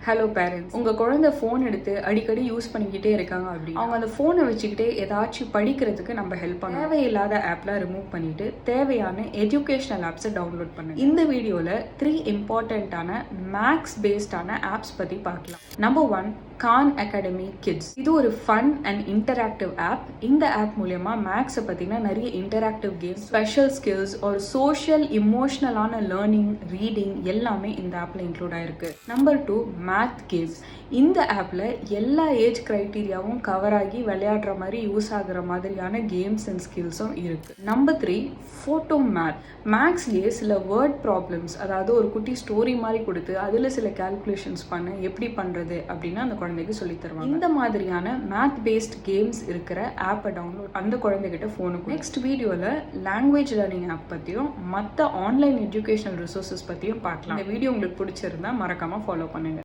Hello parents, உங்கள் குழந்தை phone எடுத்து அடிக்கடி யூஸ் பண்ணிக்கிட்டே இருக்காங்க அப்படி அவங்க அந்த ஃபோனை வச்சுக்கிட்டே ஏதாச்சும் படிக்கிறதுக்கு நம்ம ஹெல்ப் பண்ண தேவையில்லாத ஆப்லாம் ரிமூவ் பண்ணிட்டு தேவையான எஜுகேஷனல் ஆப்ஸை டவுன்லோட் பண்ணுங்க. இந்த வீடியோவில் 3 இம்பார்ட்டண்ட்டான மேக்ஸ் பேஸ்டான ஆப்ஸ் பற்றி பார்க்கலாம். Number 1, Khan Academy Kids. இது ஒரு ஃபன் அண்ட் இன்டராக்டிவ் ஆப். இந்த ஆப் மூலயமா மேக்ஸை பற்றினா நிறைய இன்டராக்டிவ் கேம்ஸ், ஸ்பெஷல் ஸ்கில்ஸ் ஒரு சோஷியல் இமோஷனலான லேர்னிங், ரீடிங் எல்லாமே இந்த ஆப்பில் இன்க்ளூட் ஆயிருக்கு. Number 2, math games. இந்த ஆப்பில் எல்லா ஏஜ் க்ரைட்டீரியாவும் கவர் ஆகி விளையாடுற மாதிரி யூஸ் ஆகுற மாதிரியான கேம்ஸ் அண்ட் ஸ்கில்ஸும் இருக்குது. Number 3, photo math. மேக்ஸ்லேயே சில வேர்ட் ப்ராப்ளம்ஸ், அதாவது ஒரு குட்டி ஸ்டோரி மாதிரி கொடுத்து அதில் சில கால்குலேஷன்ஸ் பண்ண எப்படி பண்ணுறது அப்படின்னு அந்த குழந்தைக்கு சொல்லி தருவாங்க. இந்த மாதிரியான மேத் பேஸ்ட் கேம்ஸ் இருக்கிற ஆப்பை டவுன்லோட் அந்த குழந்தைகிட்ட ஃபோனுக்கு. நெக்ஸ்ட் வீடியோவில் லாங்குவேஜ் லேர்னிங் ஆப் பற்றியும் மற்ற ஆன்லைன் எஜுகேஷனல் ரிசோர்ஸஸ் பற்றியும் பார்க்கலாம். இந்த வீடியோ உங்களுக்கு பிடிச்சிருந்தா மறக்காமல் ஃபாலோ பண்ணுங்கள்.